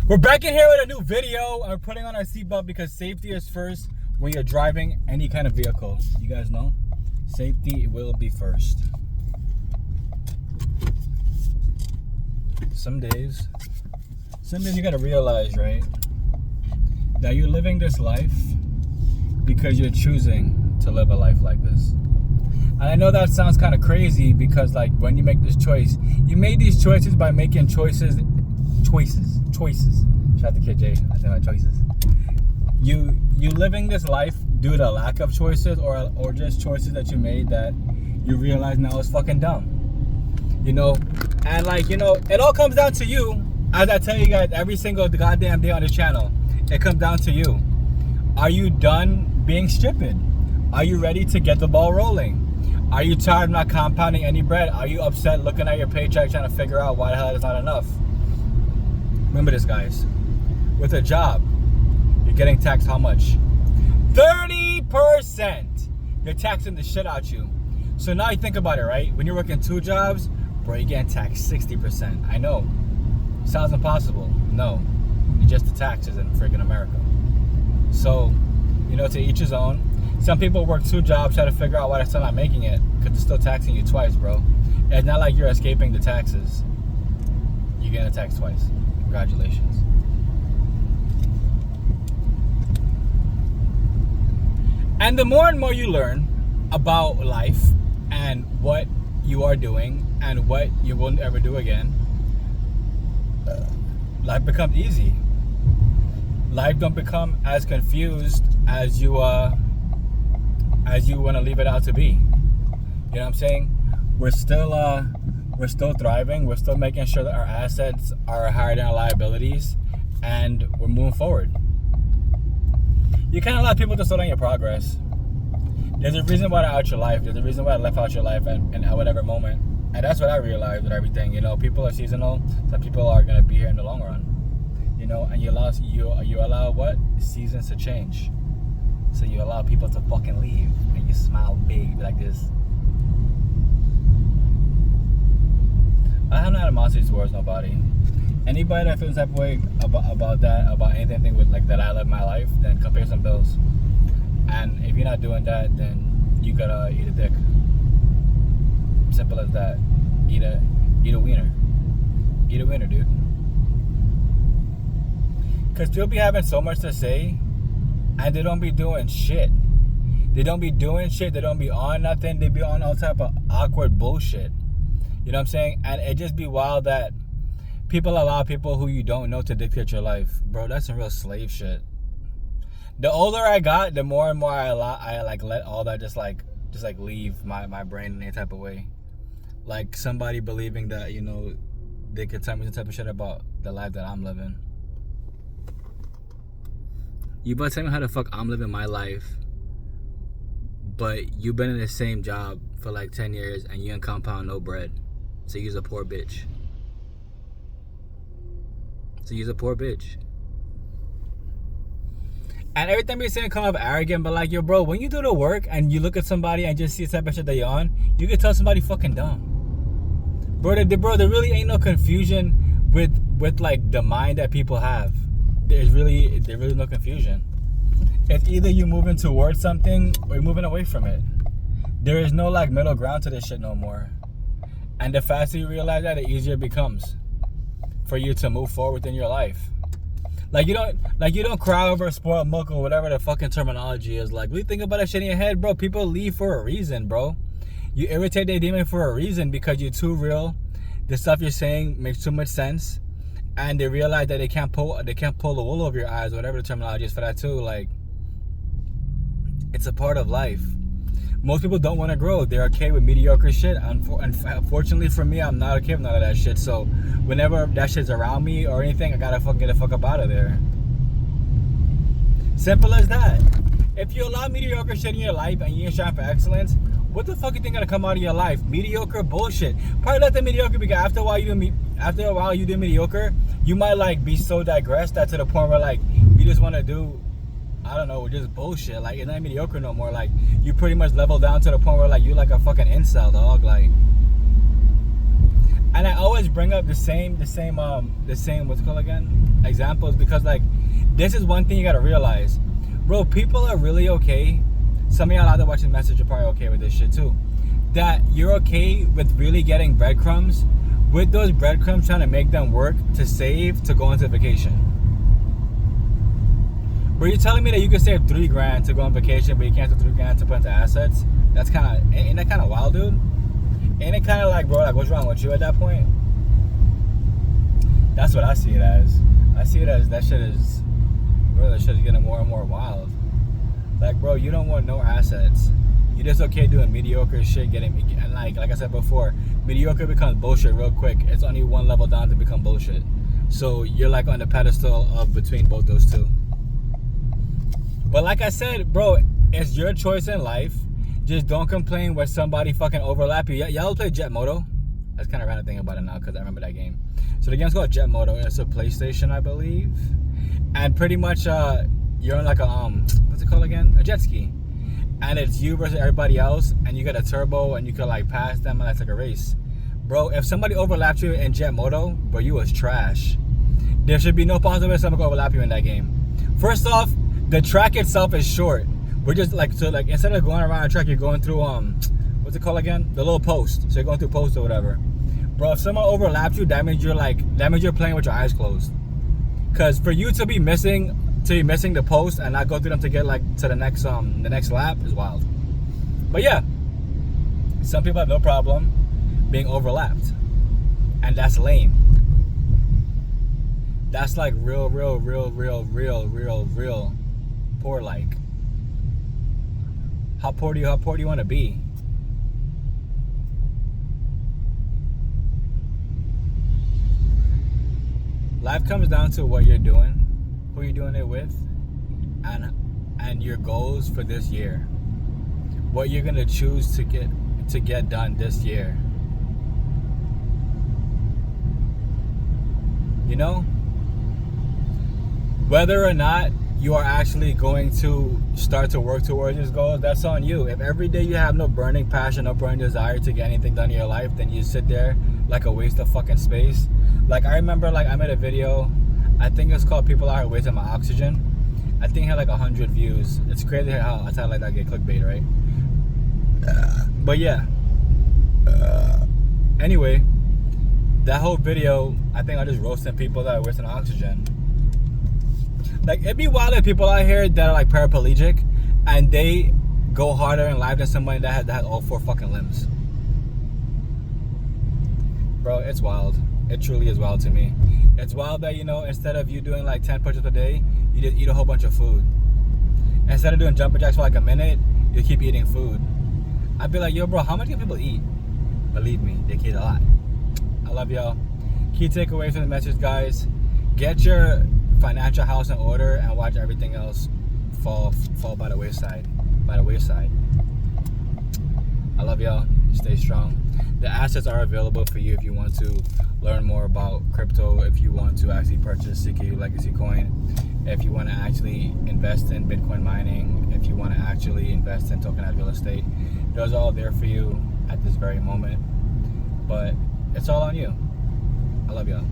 We're back in here with a new video. We're putting on our seatbelt because safety is first when you're driving any kind of vehicle. You guys know? Safety will be first. Some days you gotta realize, right, that you're living this life because you're choosing to live a life like this. And I know that sounds kind of crazy because, like, when you make this choice, you made these choices by making choices. Shout out to Kid J. I think my choices. You living this life due to lack of choices or just choices that you made that you realize now is fucking dumb. You know, and like, you know, it all comes down to you. As I tell you guys every single goddamn day on this channel, it comes down to you. Are you done being stupid? Are you ready to get the ball rolling? Are you tired of not compounding any bread? Are you upset looking at your paycheck trying to figure out why the hell it's not enough? Remember this, guys. With a job, you're getting taxed how much? 30%! They're taxing the shit out you. So now you think about it, right? When you're working 2 jobs, bro, you're getting taxed 60%. I know. Sounds impossible. No. It's just the taxes in friggin' America. So, you know, to each his own. Some people work 2 jobs, try to figure out why they're still not making it, because they're still taxing you twice, bro. It's not like you're escaping the taxes. You're getting taxed twice. Congratulations. And the more and more you learn about life and what you are doing and what you won't ever do again, life becomes easy. Life don't become as confused as you want to leave it out to be. You know what I'm saying? We're still thriving. We're still making sure that our assets are higher than our liabilities, and we're moving forward. You can't allow people to slow down your progress. There's a reason why they're out your life. There's a reason why they left out your life and at whatever moment. And that's what I realized with everything. You know, people are seasonal. Some people are gonna be here in the long run. You know, and you allow what? Seasons to change. So you allow people to fucking leave, and you smile big like this. I have no animosity towards nobody. Anybody that feels that way about anything with like that I live my life, then come pay some bills. And if you're not doing that, then you gotta eat a dick. Simple as that. Eat a wiener. Eat a wiener, dude. Cause people be having so much to say, and they don't be doing shit. They don't be doing shit. They don't be on nothing. They be on all type of awkward bullshit. You know what I'm saying? And it just be wild that people allow people who you don't know to dictate your life. Bro, that's some real slave shit. The older I got, the more and more I let all that just leave my brain in any type of way. Like somebody believing that, you know, they could tell me some type of shit about the life that I'm living. You about to tell me how the fuck I'm living my life, but you've been in the same job for like 10 years and you ain't compound no bread. So you's a poor bitch. And everything we're saying come off arrogant, but like, yo, bro, when you do the work and you look at somebody and just see the type of shit that you're on, you can tell somebody fucking dumb. Bro, there really ain't no confusion with like the mind that people have. There's really no confusion. It's either you moving towards something or you're moving away from it. There is no like middle ground to this shit no more. And the faster you realize that, the easier it becomes for you to move forward in your life. Like you don't cry over spoiled milk or whatever the fucking terminology is. Like, really think about that shit in your head, bro. People leave for a reason, bro. You irritate their demon for a reason because you're too real. The stuff you're saying makes too much sense, and they realize that they can't pull the wool over your eyes, whatever the terminology is for that too. Like, it's a part of life. Most people don't want to grow. They're okay with mediocre shit. Unfortunately for me, I'm not okay with none of that shit. So whenever that shit's around me or anything, I gotta fucking get the fuck up out of there. Simple as that. If you allow mediocre shit in your life and you ain't striving for excellence, what the fuck you think gonna come out of your life? Mediocre bullshit. Probably let the mediocre, because after a while you do mediocre, you might like be so digressed that to the point where like you just want to do, I don't know, just bullshit. Like, it's not mediocre no more. Like, you pretty much level down to the point where like you like a fucking incel, dog. Like, And I always bring up the same what's it called again, examples, because like this is one thing you gotta realize, bro. People are really okay. Some of y'all out there watching the message are probably okay with this shit too. That you're okay with really getting breadcrumbs, with those breadcrumbs trying to make them work to save to go into vacation. But you're telling me that you can save $3,000 to go on vacation, but you can't save $3,000 to put into assets? That's kind of, ain't that kind of wild, dude? Ain't it kind of like, bro, like what's wrong with you at that point? That's what I see it as. I see it as that shit is getting more and more wild. Like, bro, you don't want no assets. You're just okay doing mediocre shit, and like I said before, mediocre becomes bullshit real quick. It's only one level down to become bullshit. So you're like on the pedestal of between both those two. But like I said, bro, it's your choice in life. Just don't complain when somebody fucking overlap you. Y'all play Jet Moto? That's kind of random thing about it now because I remember that game. So the game's called Jet Moto. It's a PlayStation, I believe. And pretty much you're on like a what's it called again? A jet ski. And it's you versus everybody else, and you get a turbo, and you can like pass them, and that's like a race. Bro, if somebody overlapped you in Jet Moto, bro, you was trash. There should be no possibility somebody could overlap you in that game. First off, the track itself is short. We're just like, so like instead of going around a track, you're going through what's it called again? The little post. So you're going through post or whatever. Bro, if someone overlaps you, that means you're playing with your eyes closed. Cause for you to be missing the post and not go through them to get like to the next lap is wild. But yeah, some people have no problem being overlapped, and that's lame. That's like real poor. Like, how poor do you want to be? Life comes down to what you're doing, who you're doing it with, and your goals for this year. What you're gonna choose to get done this year. You know? Whether or not you are actually going to start to work towards these goals, that's on you. If every day you have no burning passion, no burning desire to get anything done in your life, then you sit there like a waste of fucking space. Like, I remember, like, I made a video, I think it's called People Are Wasting My Oxygen. I think it had like 100 views. It's crazy how I like that get clickbait, right? But yeah. Anyway, that whole video, I think I just roasting people that are wasting oxygen. Like, it'd be wild if people out here that are like paraplegic and they go harder in life than somebody that has all 4 fucking limbs. Bro, it's wild. It truly is wild to me. It's wild that, you know, instead of you doing like 10 push-ups a day, you just eat a whole bunch of food. Instead of doing jumping jacks for like a minute, you keep eating food. I'd be like, yo, bro, how much do people eat? Believe me, they eat a lot. I love y'all. Key takeaways from the message, guys. Get your financial house in order and watch everything else fall by the wayside. I love y'all. Stay strong. The assets are available for you if you want to learn more about crypto, if you want to actually purchase CKU Legacy Coin, if you want to actually invest in Bitcoin mining, if you want to actually invest in tokenized real estate. Those are all there for you at this very moment. But it's all on you. I love y'all.